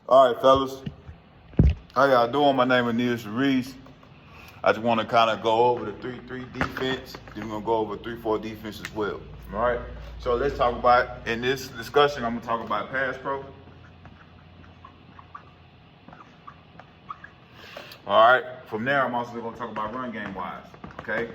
All right, fellas. How y'all doing? My name is Neil Sharice. I just want to kind of go over the 3-3 defense. Then we're going to go over 3-4 defense as well. All right? So let's talk about, in this discussion, I'm going to talk about pass pro. All right? From there, I'm also going to talk about run game wise. Okay?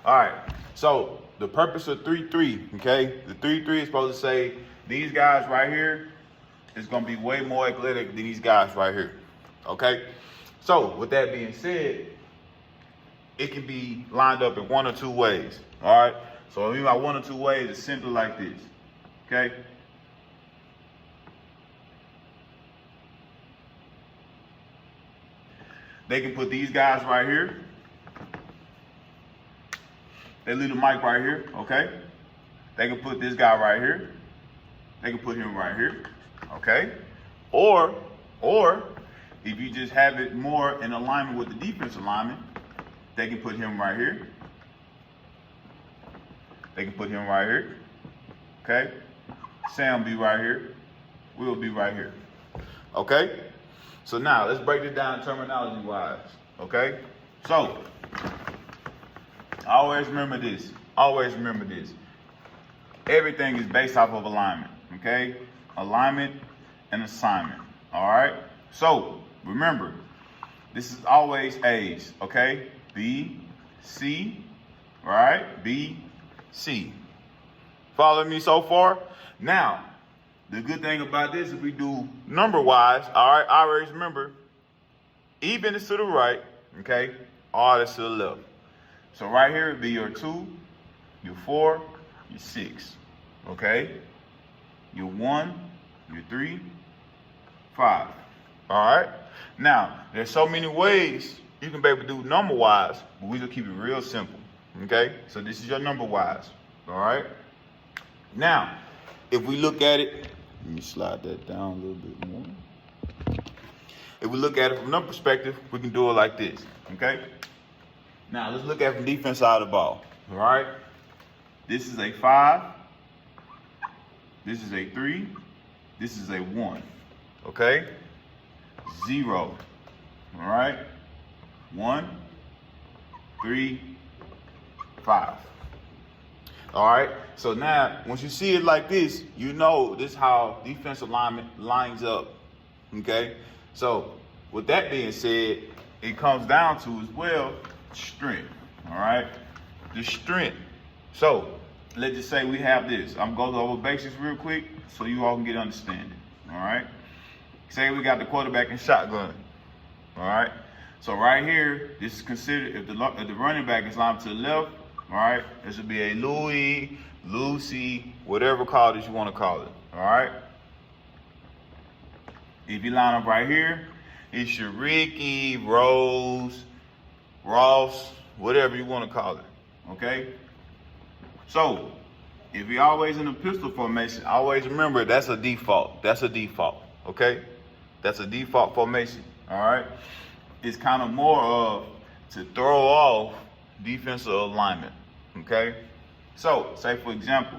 All right. So the purpose of 3-3, okay? The 3-3 is supposed to say these guys right here is going to be way more athletic than these guys right here. Okay? So with that being said, it can be lined up in one or two ways. All right? So I mean by one or two ways, it's simply like this. Okay? They can put these guys right here. They leave the mic right here, okay? They can put this guy right here. They can put him right here, okay? Or if you just have it more in alignment with the defensive lineman, they can put him right here. They can put him right here, okay? Sam be right here. We'll be right here, okay? So now let's break it down terminology-wise, okay? So always remember this. Always remember this. Everything is based off of alignment, okay? Alignment and assignment, all right? So remember, this is always A's, okay? B, C, all right? B, C. Follow me so far? Now, the good thing about this is we do number-wise, all right? Always remember, even is to the right, okay? Odd is to the left. So right here would be your 2, your 4, your 6, okay? Your 1, your 3, 5, all right? Now, there's so many ways you can be able to do number-wise, but we're going to keep it real simple, okay? So this is your number-wise, all right? Now, if we look at it, let me slide that down a little bit more. If we look at it from another perspective, we can do it like this, okay? Now, let's look at it from defense side of the ball, all right? This is a 5. This is a 3. This is a 1, okay? 0, all right? 1, 3, 5. All right? So now, once you see it like this, you know this is how defensive alignment lines up, okay? So, with that being said, it comes down to, as well, strength, all right? The strength. So, let's just say we have this. I'm going to go over basics real quick so you all can get understanding, all right? Say we got the quarterback in shotgun, all right? So right here, this is considered, if the running back is lined to the left, all right, this would be a Louis, Lucy, whatever call that you want to call it, all right? If you line up right here, it's your Ricky, Rose, Ross, whatever you want to call it, okay? So, if you're always in a pistol formation, always remember that's a default. That's a default, okay? That's a default formation, all right? It's kind of more of to throw off defensive alignment, okay? So, say for example,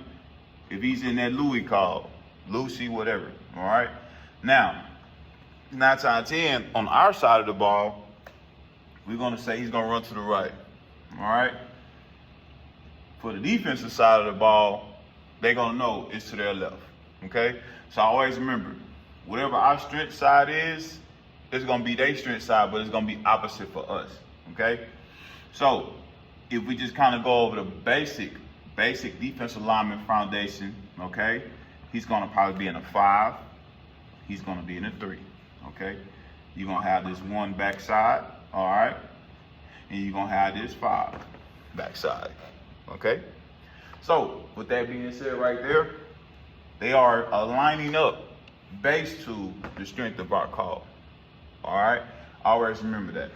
if he's in that Louis call, Lucy, whatever, all right? Now, 9 times out of 10, on our side of the ball, we're going to say he's going to run to the right, all right? For the defensive side of the ball, they're going to know it's to their left, okay? So always remember, whatever our strength side is, it's going to be their strength side, but it's going to be opposite for us, okay? So if we just kind of go over the basic defensive lineman foundation, okay? He's going to probably be in a 5. He's going to be in a 3, okay? You're going to have this 1 backside, all right? And you're going to have this 5 backside, okay? So with that being said right there, they are lining up based to the strength of our call, all right? Always remember that.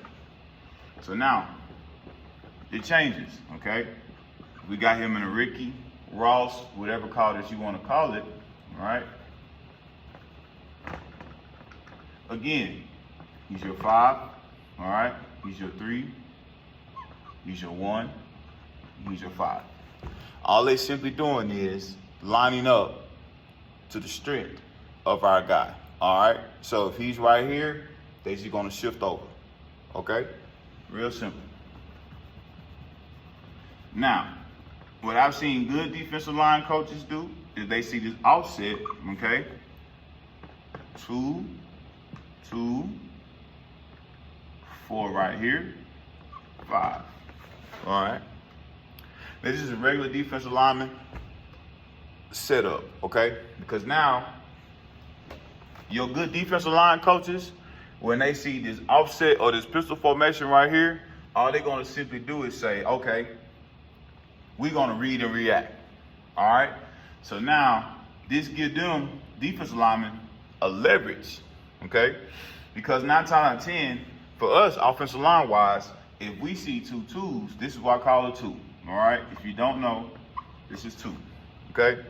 So now, it changes, okay? We got him in a Ricky, Ross, whatever call that you want to call it, all right? Again, he's your 5, all right? He's your 3, he's your 1, he's your 5. All they simply doing is lining up to the strength of our guy. All right. So if he's right here, they're just going to shift over. Okay. Real simple. Now, what I've seen good defensive line coaches do is they see this offset. Okay. 2, 2, 4 right here. 5. All right. This is a regular defensive lineman setup, okay? Because now, your good defensive line coaches, when they see this offset or this pistol formation right here, all they're going to simply do is say, okay, we're going to read and react, all right? So now, this gives them, defensive linemen, a leverage, okay? Because 9 times out of 10, for us, offensive line-wise, if we see 2 2s, this is what I call a 2, all right? If you don't know, this is 2, okay?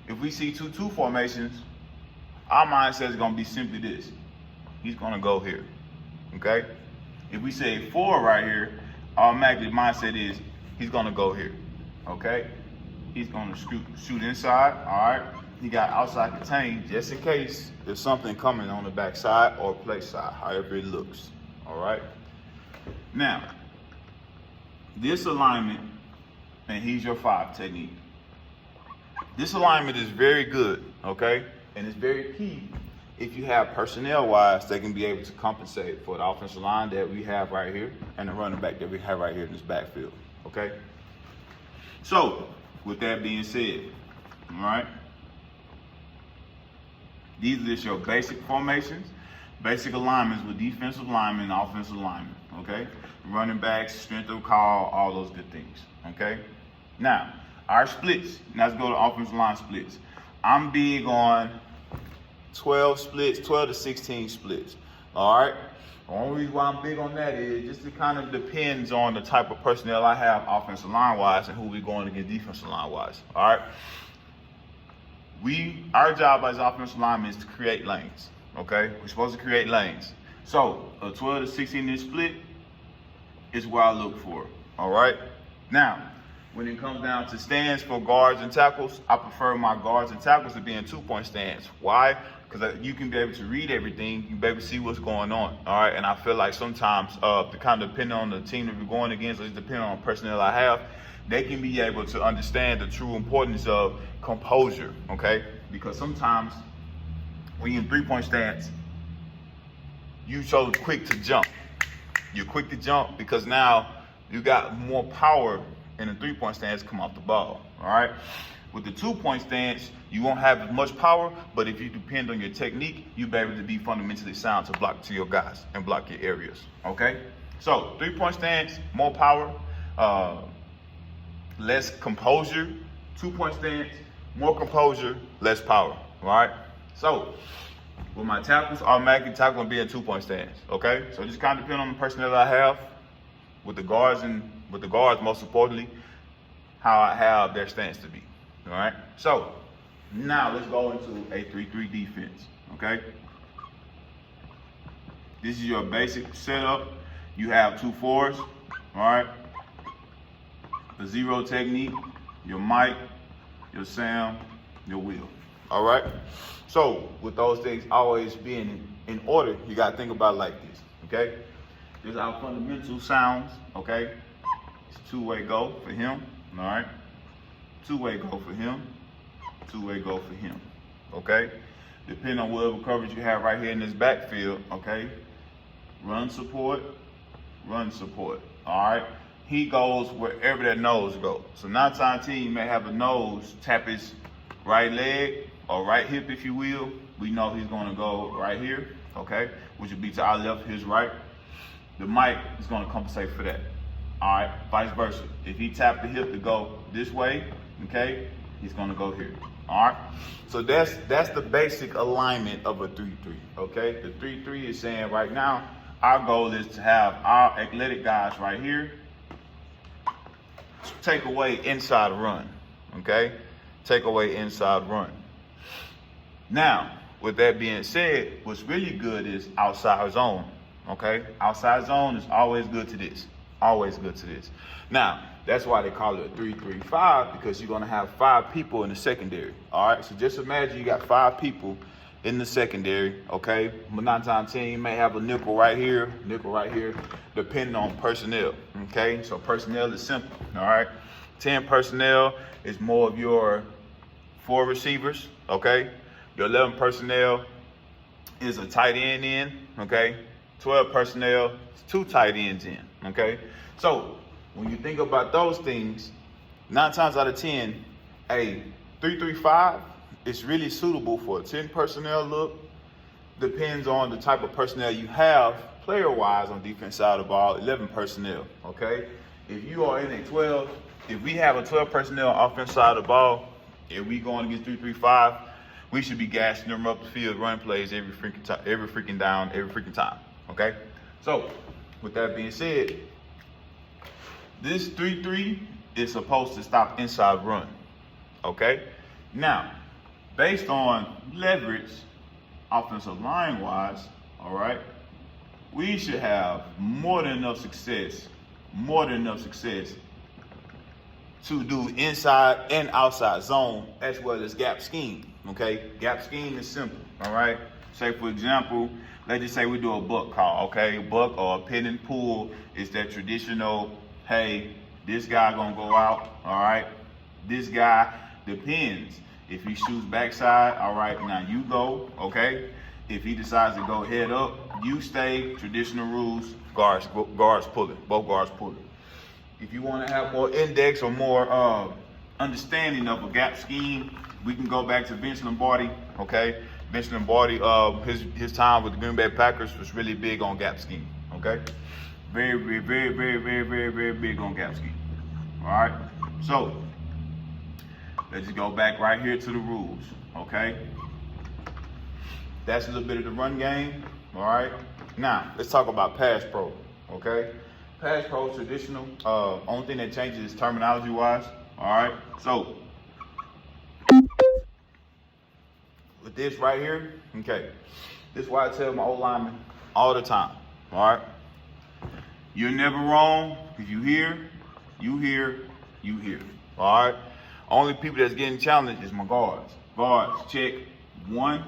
If we see 2 2 formations, our mindset is going to be simply this. He's going to go here, okay? If we say 4 right here, automatically mindset is he's going to go here, okay? He's going to shoot inside, all right? He got outside contained just in case there's something coming on the backside or play side, however it looks, all right? Now, this alignment, and he's your 5 technique. This alignment is very good, okay? And it's very key if you have personnel-wise, they can be able to compensate for the offensive line that we have right here and the running back that we have right here in this backfield, okay? So, with that being said, all right? These are just your basic formations, basic alignments with defensive linemen and offensive linemen, okay? Running backs, strength of call, all those good things, okay? Now, our splits, let's go to offensive line splits. I'm big on 12 splits, 12 to 16 splits, all right? The only reason why I'm big on that is just it kind of depends on the type of personnel I have offensive line-wise and who we're going against defensive line-wise, all right? Our job as offensive linemen is to create lanes, okay? We're supposed to create lanes. So a 12 to 16 inch split is what I look for, all right? Now, when it comes down to stands for guards and tackles, I prefer my guards and tackles to be in 2-point stands. Why? Because you can be able to read everything, you can be able to see what's going on, all right? And I feel like sometimes, kind of depending on the team that we're going against, or just depending on the personnel I have, they can be able to understand the true importance of composure, okay? Because sometimes when you're in 3-point stance, you're so quick to jump. You're quick to jump because now you got more power in a 3-point stance come off the ball, all right? With the 2-point stance, you won't have as much power, but if you depend on your technique, you'll be able to be fundamentally sound to block to your guys and block your areas, okay? So 3-point stance, more power, less composure. 2-point stance, more composure, less power, all right? So with my tackles, automatically tackle will be a 2-point stance, okay? So just kind of depend on the personnel that I have with the guards most importantly, how I have their stance to be, all right? So now let's go into a 3-3 defense, okay? This is your basic setup. You have 2 4s, all right? The 0 technique, your Mike, your Sam, your Will, all right? So with those things always being in order, you gotta think about it like this, okay? This is our fundamental sounds, okay? It's 2-way go for him, all right? 2-way go for him, 2-way go for him, okay? Depending on whatever coverage you have right here in this backfield, okay? Run support, all right? He goes wherever that nose goes. So 9 times out of 10, you may have a nose tap his right leg or right hip, if you will. We know he's gonna go right here, okay? Which would be to our left, his right. The mic is gonna compensate for that, all right? Vice versa. If he tapped the hip to go this way, okay, he's gonna go here, all right? So that's the basic alignment of a 3-3, okay? The 3-3 is saying right now, our goal is to have our athletic guys right here take away inside run, okay? Take away inside run. Now, with that being said, what's really good is outside zone, okay? Outside zone is always good to this, Always good to this. Now, that's why they call it a 3-3-5, because you're going to have 5 people in the secondary. All right, so just imagine you got 5 people in the secondary, okay? But 9 times 10, you may have a nickel right here, depending on personnel, okay? So personnel is simple, all right? 10 personnel is more of your 4 receivers, okay? Your 11 personnel is a tight end in, okay? 12 personnel is 2 tight ends in, okay? So when you think about those things, 9 times out of 10, a 3-3-5 is really suitable for a 10 personnel look. Depends on the type of personnel you have player-wise on defense side of the ball, 11 personnel, okay? If you are in a 12, if we have a 12 personnel offense side of the ball, if we going against 3-3-5, we should be gassing them up the field, running plays every freaking down, every freaking time, okay? So with that being said, this 3-3 is supposed to stop inside run, okay? Now, based on leverage, offensive line wise, all right, we should have more than enough success to do inside and outside zone as well as gap scheme, okay? Gap scheme is simple, all right? Say, for example, let's just say we do a buck call, okay? Buck or a pin and pull is that traditional, hey, this guy gonna go out, all right? This guy depends. If he shoots backside, all right, now you go, okay? If he decides to go head up, you stay. Traditional rules, guards pull it, both guards pull it. If you want to have more index or more understanding of a gap scheme, we can go back to Vince Lombardi, okay? Vince Lombardi, his time with the Green Bay Packers was really big on gap scheme, okay? Very big on gap scheme, all right? So, let's just go back right here to the rules, okay? That's a little bit of the run game, all right? Now, let's talk about pass pro, okay? Pass pro traditional, only thing that changes is terminology-wise, all right? So, with this right here, okay, this is why I tell my old linemen all the time, all right? You're never wrong. If you hear, you hear, you hear, all right? Only people that's getting challenged is my guards. Guards, check 1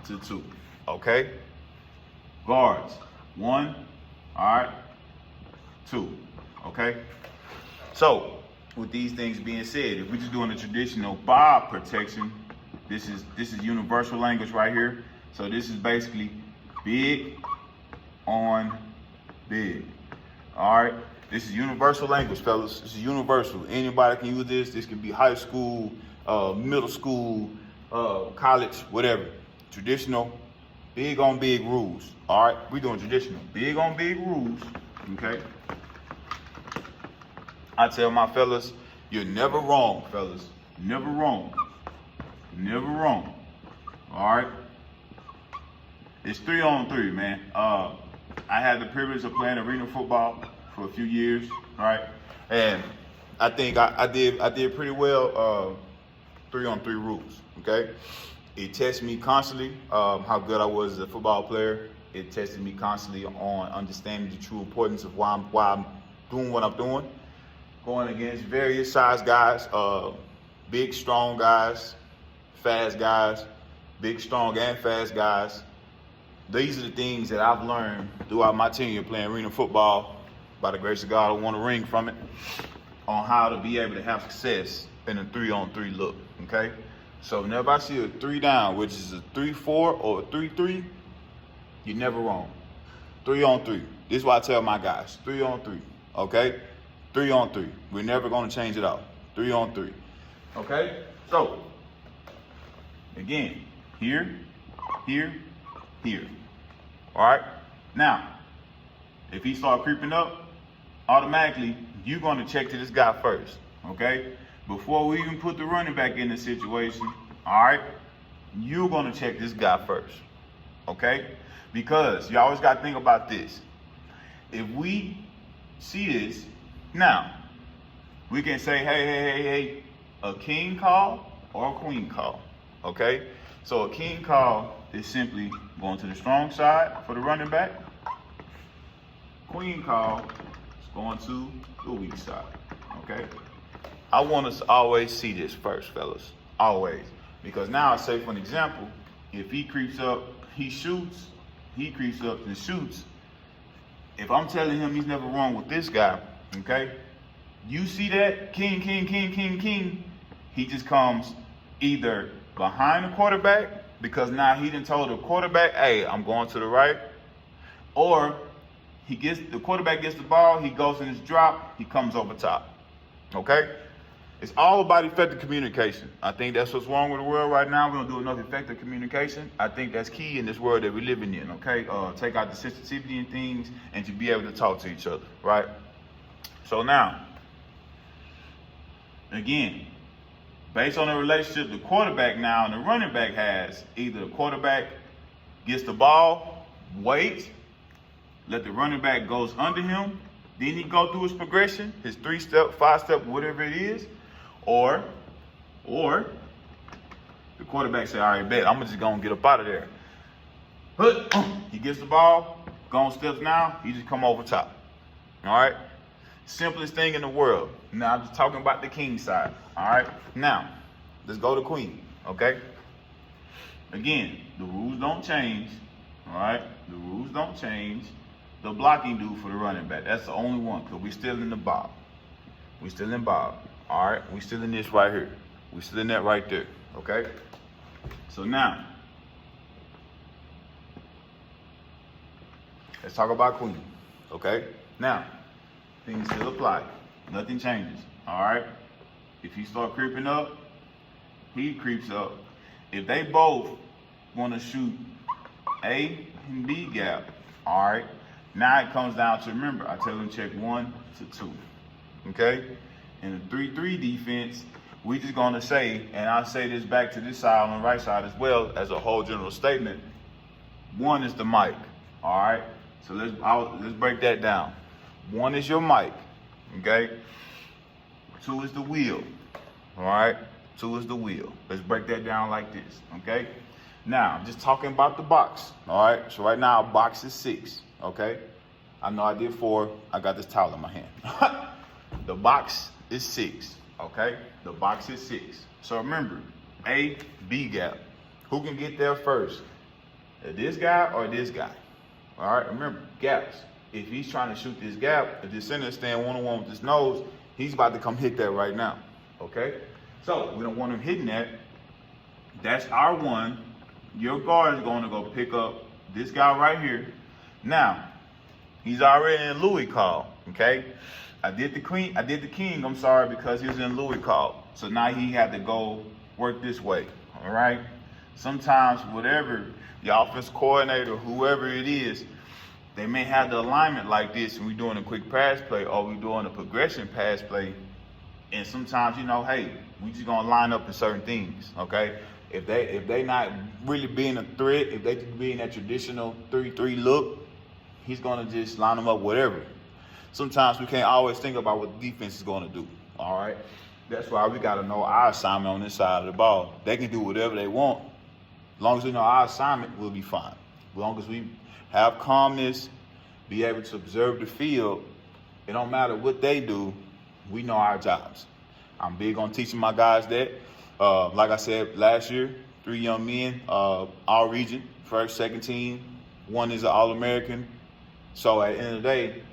to 2, okay? Guards, 1, all right, 2, okay? So, with these things being said, if we're just doing a traditional bob protection, this is universal language right here. So this is basically big on big, all right? This is universal language, fellas. This is universal. Anybody can use this. This can be high school, middle school, college, whatever. Traditional, big on big rules. All right, we're doing traditional, big on big rules, okay? I tell my fellas, you're never wrong, fellas. Never wrong. Never wrong. All right? It's 3-on-3, man. I had the privilege of playing arena football for a few years, right? And I think I did pretty well 3-on-3 rules, okay? It tested me constantly how good I was as a football player. It tested me constantly on understanding the true importance of why I'm doing what I'm doing. Going against various size guys, big, strong guys, fast guys, big, strong, and fast guys. These are the things that I've learned throughout my tenure playing arena football. By the grace of God, I won a ring from it, on how to be able to have success in a 3-on-3 look, okay? So whenever I see a 3 down, which is a 3-4 or a 3-3, you're never wrong. 3-on-3. This is what I tell my guys, 3-on-3, okay? 3-on-3. We're never gonna change it out. 3-on-3, okay? So, again, here, here, here, all right? Now, if he start creeping up, automatically, you're gonna check to this guy first, okay? Before we even put the running back in the situation, all right, you're gonna check this guy first, okay? Because you always gotta think about this. If we see this, now, we can say, hey, a king call or a queen call, okay? So a king call is simply going to the strong side for the running back. Queen call going to the weak side, okay? I want us to always see this first, fellas, always. Because now, say for an example, if he creeps up, he shoots, he creeps up and shoots. If I'm telling him he's never wrong with this guy, okay? You see that, king, king, king, king, king, he just comes either behind the quarterback, because now he done told the quarterback, hey, I'm going to the right, or the quarterback gets the ball, he goes in his drop, he comes over top, okay? It's all about effective communication. I think that's what's wrong with the world right now. We don't do enough effective communication. I think that's key in this world that we're living in, okay? Take out the sensitivity in things and to be able to talk to each other, right? So now, again, based on the relationship the quarterback now and the running back has, either the quarterback gets the ball, waits, let the running back goes under him, then he go through his progression, his 3-step, 5-step, whatever it is, or the quarterback say, all right, bet, I'm just gonna get up out of there. But he gets the ball, going steps now, he just come over top. All right? Simplest thing in the world. Now I'm just talking about the king side. All right? Now, let's go to queen, okay? Again, the rules don't change. All right? The rules don't change. The blocking do for the running back. That's the only one, because we still in the bob. We still in bob. All right? We still in this right here. We still in that right there. Okay? So now, let's talk about queen. Okay? Now, things still apply. Nothing changes. All right? If you start creeping up, he creeps up. If they both want to shoot A and B gap, all right? Now it comes down to, remember, I tell them check 1 to 2. Okay? In the 3-3 defense, we just gonna say, and I'll say this back to this side on the right side as well as a whole general statement. 1 is the mic. All right? So let's break that down. 1 is your mic. Okay? 2 is the wheel. All right? 2 is the wheel. Let's break that down like this. Okay? Now, I'm just talking about the box. All right? So right now, box is 6. Okay? I know I did 4. I got this towel in my hand. The box is 6. Okay? The box is 6. So remember, A, B gap. Who can get there first? This guy or this guy? All right? Remember, gaps. If he's trying to shoot this gap, if the center stand one-on-one with his nose, he's about to come hit that right now. Okay? So we don't want him hitting that. That's our 1. Your guard is going to go pick up this guy right here. Now, he's already in Louis call. Okay? I did the king, I'm sorry, because he was in Louis call. So now he had to go work this way. All right? Sometimes whatever the offense coordinator, whoever it is, they may have the alignment like this and we're doing a quick pass play or we're doing a progression pass play. And sometimes, hey, we just gonna line up in certain things, okay? If they not really being a threat, if they just being that traditional 3-3 look, he's gonna just line them up whatever. Sometimes we can't always think about what the defense is gonna do, all right? That's why we gotta know our assignment on this side of the ball. They can do whatever they want. As long as we know our assignment, we'll be fine. As long as we have calmness, be able to observe the field, it don't matter what they do, we know our jobs. I'm big on teaching my guys that. Like I said, last year, 3 young men, our region, first, second team, 1 is an All-American. So at the end of the day,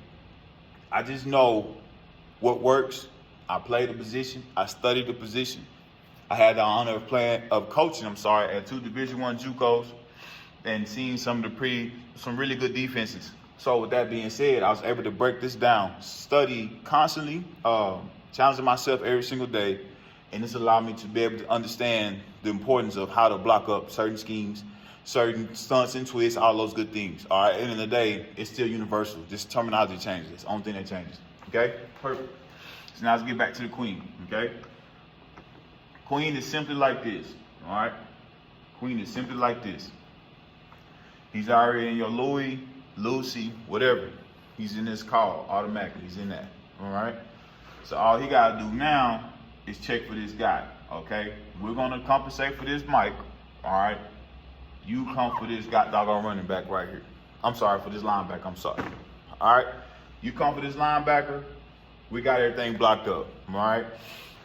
I just know what works. I play the position. I study the position. I had the honor of coaching at 2 Division I JUCOs and seeing some really good defenses. So with that being said, I was able to break this down, study constantly, challenging myself every single day, and this allowed me to be able to understand the importance of how to block up certain schemes, certain stunts and twists, all those good things. All right, at the end of the day, it's still universal. Just terminology changes. It's the only thing that changes. Okay, perfect. So now let's get back to the queen. Okay, queen is simply like this. All right, queen is simply like this. He's already in your Louis, Lucy, whatever. He's in this call automatically. He's in that. All right. So all he got to do now is check for this guy. Okay. We're going to compensate for this mic. All right. You come for this doggone running back right here. I'm sorry, for this linebacker. I'm sorry. All right. You come for this linebacker, we got everything blocked up, all right?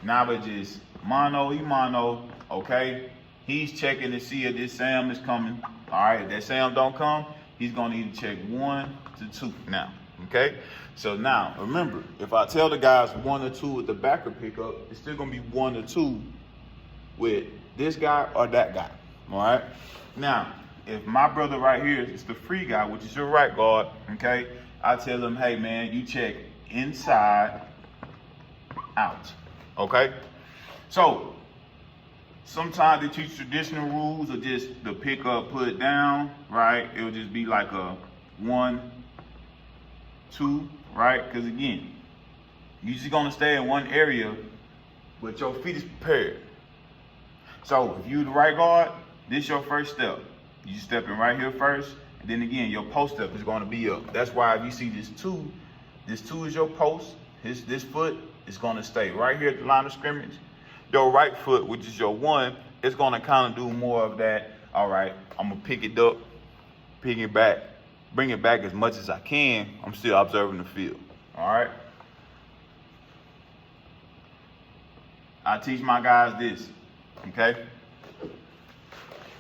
Now it's just mano, okay? He's checking to see if this Sam is coming, all right? If that Sam don't come, he's gonna need to check 1 to 2 now, okay? So now, remember, if I tell the guys 1 or 2 with the backer pickup, it's still gonna be 1 or 2 with this guy or that guy, all right? Now, if my brother right here is the free guy, which is your right guard, okay? I tell him, hey man, you check inside, out, okay? So, sometimes they teach traditional rules or just the pick up, put it down, right? It'll just be like a 1, 2, right? Because again, you're just gonna stay in one area, but your feet is prepared. So if you're the right guard, this is your first step. You stepping right here first, and then again, your post step is gonna be up. That's why if you see this 2 is your post. This foot is gonna stay right here at the line of scrimmage. Your right foot, which is your 1, is gonna kind of do more of that. All right, I'm gonna pick it up, pick it back, bring it back as much as I can. I'm still observing the field, all right? I teach my guys this, okay?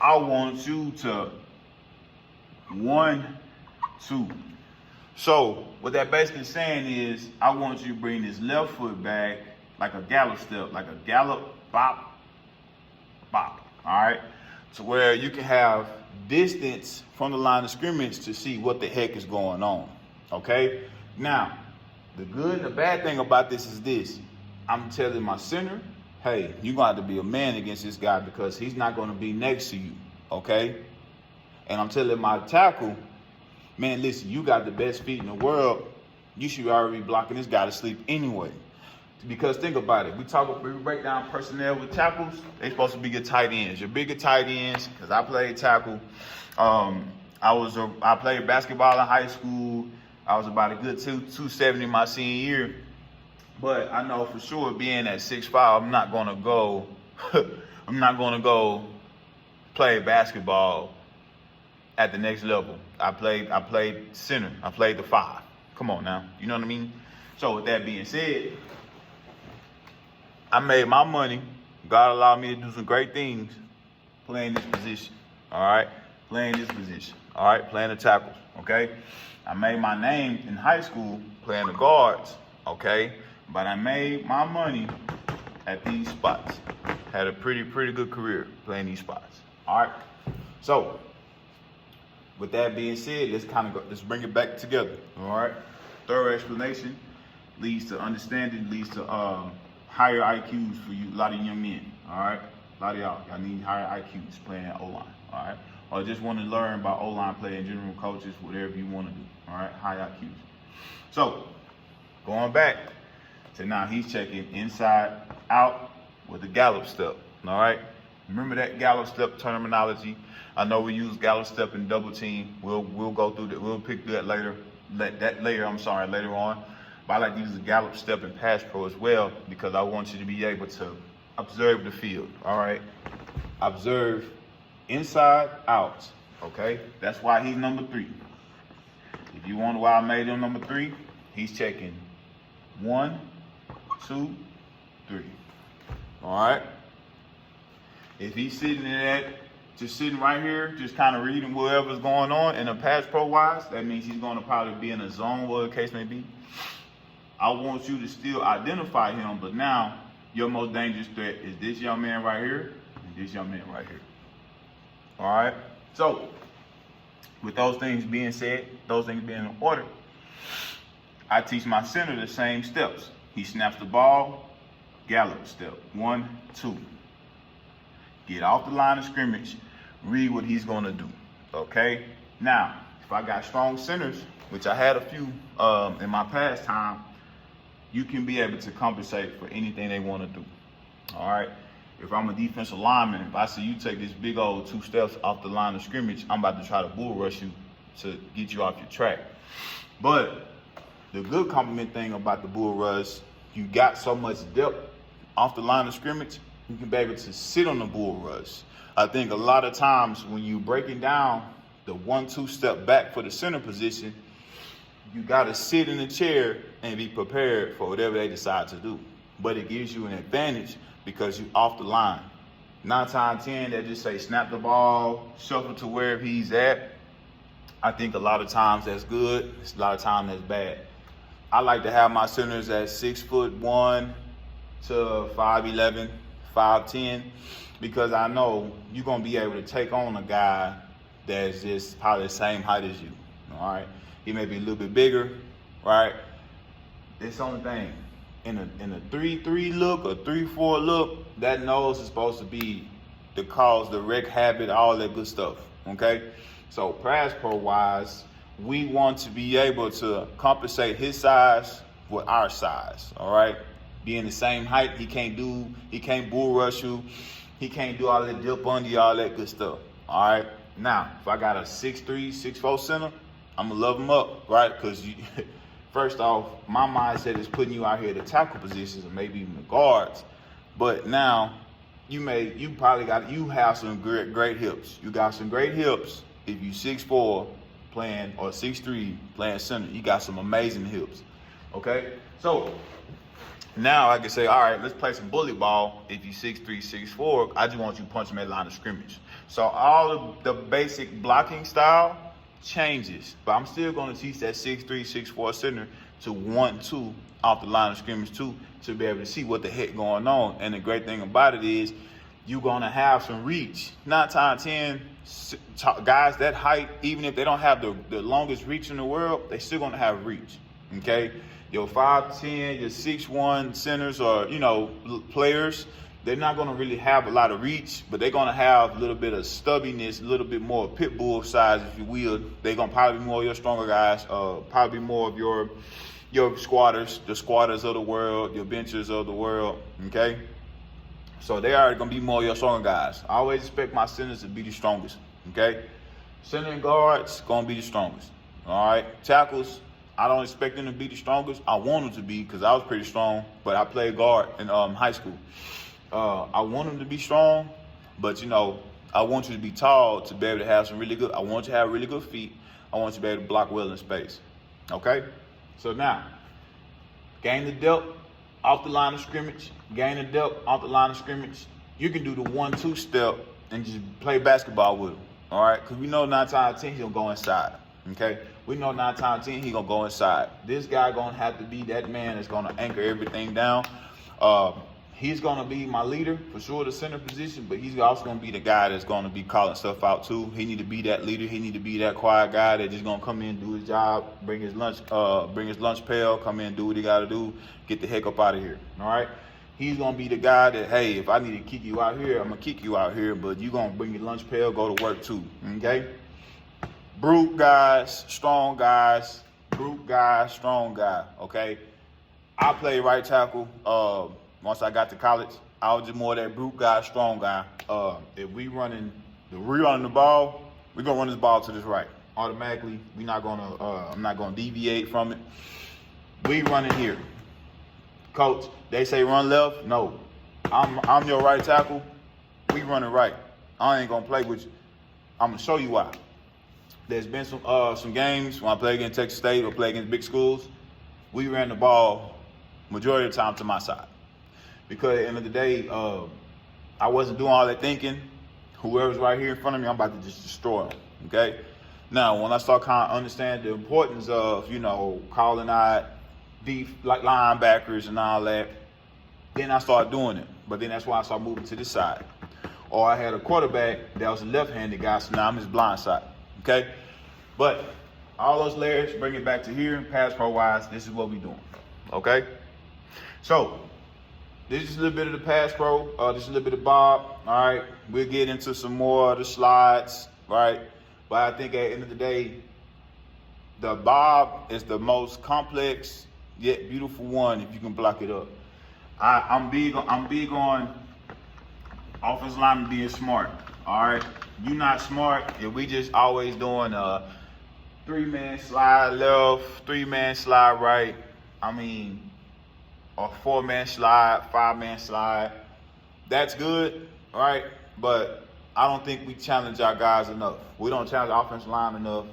I want you to 1, 2. So what that basically saying is, I want you to bring this left foot back like a gallop step, like a gallop, bop, bop, all right? To where you can have distance from the line of scrimmage to see what the heck is going on, okay? Now, the good and the bad thing about this is this. I'm telling my center, hey, you're going to have to be a man against this guy because he's not going to be next to you, okay? And I'm telling my tackle, man, listen, you got the best feet in the world. You should already be blocking this guy to sleep anyway. Because think about it, we break down personnel with tackles. They're supposed to be your tight ends, your bigger tight ends. Because I played tackle. I played basketball in high school. I was about a good 270 my senior year. But I know for sure, being at 6'5", I'm not gonna go. I'm not gonna go play basketball at the next level. I played center. I played the 5. Come on now, you know what I mean? So with that being said, I made my money. God allowed me to do some great things playing this position. All right, playing this position. All right, playing the tackles. Okay, I made my name in high school playing the guards. Okay. But I made my money at these spots. Had a pretty good career playing these spots. All right. So, with that being said, let's bring it back together. All right. Thorough explanation leads to understanding, leads to higher IQs for you, a lot of young men. All right. A lot of y'all need higher IQs playing O-line. All right. Or just want to learn about O-line play in general, coaches, whatever you want to do. All right. High IQs. So, going back. So now he's checking inside, out with the gallop step, all right? Remember that gallop step terminology. I know we use gallop step in double team. We'll go through that. We'll pick that later. Later on. But I like to use the gallop step in pass pro as well because I want you to be able to observe the field, all right? Observe inside, out, okay? That's why he's number 3. If you wonder why I made him number 3, he's checking 1, 2, 3. All right. If he's sitting right here, just kind of reading whatever's going on in a pass pro wise, that means he's going to probably be in a zone, whatever the case may be. I want you to still identify him, but now your most dangerous threat is this young man right here and this young man right here. All right. So, with those things being said, those things being in order, I teach my center the same steps. He snaps the ball, gallop step, 1, 2. Get off the line of scrimmage, read what he's gonna do, okay? Now, if I got strong centers, which I had a few in my past time, you can be able to compensate for anything they wanna do, all right? If I'm a defensive lineman, if I see you take this big old 2 steps off the line of scrimmage, I'm about to try to bull rush you to get you off your track. But the good compliment thing about the bull rush, you got so much depth off the line of scrimmage, you can be able to sit on the bull rush. I think a lot of times when you breaking down the 1-2 step back for the center position, you got to sit in the chair and be prepared for whatever they decide to do. But it gives you an advantage because you off the line. 9 times 10, they just say snap the ball, shuffle to wherever he's at. I think a lot of times that's good. A lot of times that's bad. I like to have my centers at 6'1" to 5'11", 5'10", because I know you're gonna be able to take on a guy that's just probably the same height as you. All right, he may be a little bit bigger, right? It's the only thing. In a 3-3 look or 3-4 look, that nose is supposed to be the cause, the wreck habit, all that good stuff. Okay, so pass pro wise, we want to be able to compensate his size with our size. All right, being the same height, he can't bull rush you, he can't do all that dip under you, all that good stuff. All right, now if I got a 6'3", 6'4" center, I'm gonna love him up, right? Because first off, my mindset is putting you out here to tackle positions and maybe even the guards. But now you have some great hips. You got some great hips if you 6'4" playing or 6'3" playing center. You got some amazing hips. Okay? So now I can say, all right, let's play some bully ball. If you 6'3", 6'4", I just want you to punch him at line of scrimmage. So all of the basic blocking style changes, but I'm still going to teach that 6'3", 6'4" center to 1-2 off the line of scrimmage too, to be able to see what the heck going on. And the great thing about it is you're going to have some reach. 9 times 10, guys that height, even if they don't have the longest reach in the world, they still going to have reach. Okay, your 5'10", your 6'1" centers or players, they're not going to really have a lot of reach, but they're going to have a little bit of stubbiness, a little bit more pit bull size, if you will. They're going to probably be more of your stronger guys, probably more of your squatters, the squatters of the world, your benchers of the world, okay? So they are going to be more of your stronger guys. I always expect my centers to be the strongest, okay? Center and guards, going to be the strongest, all right? Tackles, I don't expect them to be the strongest. I want them to be because I was pretty strong, but I played guard in high school. I want them to be strong, but I want you to be tall to be able to have I want you to have really good feet. I want you to be able to block well in space. Okay? So now, gain the depth off the line of scrimmage. Gain the depth off the line of scrimmage. You can do the 1-2 step and just play basketball with him. All right? Because we know 9 times 10 he's going to go inside. Okay? We know 9 times 10 he's going to go inside. This guy going to have to be that man that's going to anchor everything down. He's going to be my leader, for sure, the center position, but he's also going to be the guy that's going to be calling stuff out, too. He need to be that leader. He need to be that quiet guy that's just going to come in, do his job, bring his lunch pail, come in, do what he got to do, get the heck up out of here, all right? He's going to be the guy that, hey, if I need to kick you out here, I'm going to kick you out here, but you're going to bring your lunch pail, go to work, too, okay? Brute guys, strong guys, brute guy, strong guy, okay? I play right tackle. Once I got to college, I was just more of that brute guy, strong guy. If we running the ball, we're gonna run this ball to this right. Automatically, I'm not gonna deviate from it. We running here. Coach, they say run left. No. I'm your right tackle. We running right. I ain't gonna play with you. I'm gonna show you why. There's been some games when I play against Texas State or play against big schools, we ran the ball majority of the time to my side. Because at the end of the day, I wasn't doing all that thinking. Whoever's right here in front of me, I'm about to just destroy them, okay? Now, when I start kind of understand the importance of, calling out deep like linebackers and all that, then I started doing it. But then that's why I started moving to this side. Or I had a quarterback that was a left-handed guy, so now I'm his blind side, okay? But all those layers, bring it back to here, pass pro-wise, this is what we're doing, okay? So, this is a little bit of the pass pro. This is a little bit of Bob. All right, we'll get into some more of the slides, right? But I think at the end of the day, the Bob is the most complex yet beautiful one if you can block it up. I'm big on offensive linemen being smart. All right, you're not smart if we just always doing a 3-man slide left, 3-man slide right. I mean, a 4-man slide, 5-man slide. That's good, right? But I don't think we challenge our guys enough. We don't challenge the offensive line enough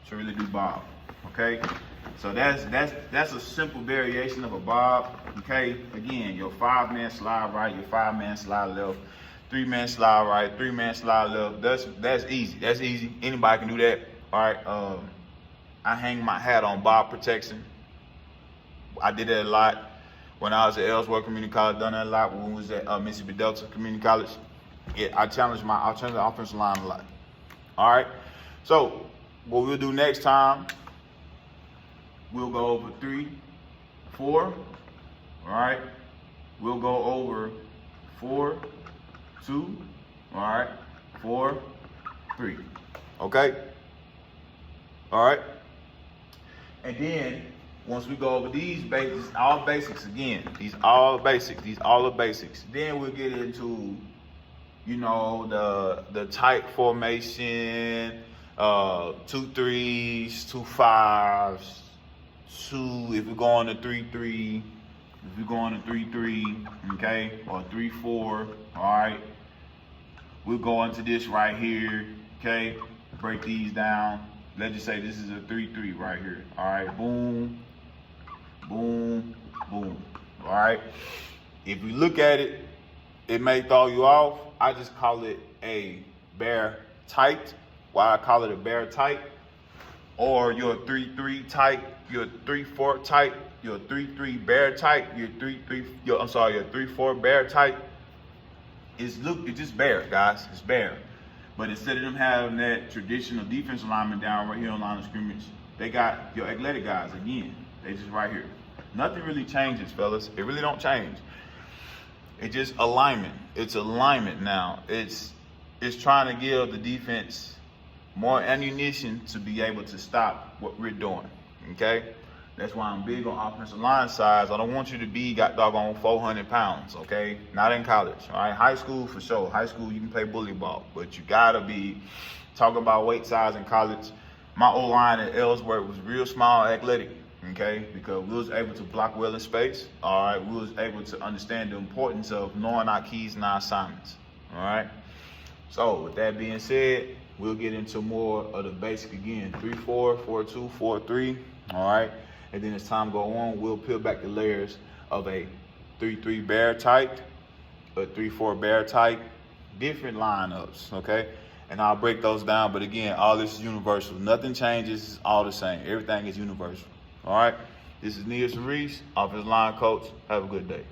to really do Bob, okay? So that's a simple variation of a bob. Okay, again, your 5-man slide right, your 5-man slide left, 3-man slide right, 3-man slide left. That's easy. That's easy. Anybody can do that. All right. I hang my hat on bob protection. I did that a lot when I was at Ellsworth Community College. Done that a lot when we was at Mississippi Delta Community College. I challenged the offensive line a lot. All right. So what we'll do next time, we'll go over 3, 4. All right. We'll go over 4, 2. All right. 4, 3. Okay. All right. And then once we go over these basics, all basics again, these all the basics. Then we'll get into, you know, the tight formation, 2 3s, 2 5s, 2, if we go on to 3-3, if we go on to 3-3, okay, or 3-4, all right. We'll go into this right here, okay, break these down. Let's just say this is a 3-3 right here, all right, boom, boom, boom, all right. If you look at it, it may throw you off. I just call it a bear tight. Why I call it a bear tight, or your 3-3 tight, your 3-4 tight, your 3-3 bear tight, your 3-4 bear tight. It's just bear, guys. It's bear. But instead of them having that traditional defensive lineman down right here on line of scrimmage, they got your athletic guys again. They just right here. Nothing really changes, fellas. It really don't change. It's just alignment. It's alignment now. It's trying to give the defense more ammunition to be able to stop what we're doing. Okay? That's why I'm big on offensive line size. I don't want you to be got doggone 400 pounds, okay? Not in college, all right? High school for sure. High school, you can play bully ball, but you gotta be talking about weight size in college. My O-line at Ellsworth was real small, athletic, okay? Because we was able to block well in space, all right? We was able to understand the importance of knowing our keys and our assignments, all right? So with that being said, we'll get into more of the basic again. 3-4, 4-2, 4-3, all right? And then as time go on, we'll peel back the layers of a 3-3 bear tight, a 3-4 bear tight, different lineups, okay? And I'll break those down. But again, all this is universal. Nothing changes. It's all the same. Everything is universal. All right? This is Nia Cerise, offensive line coach. Have a good day.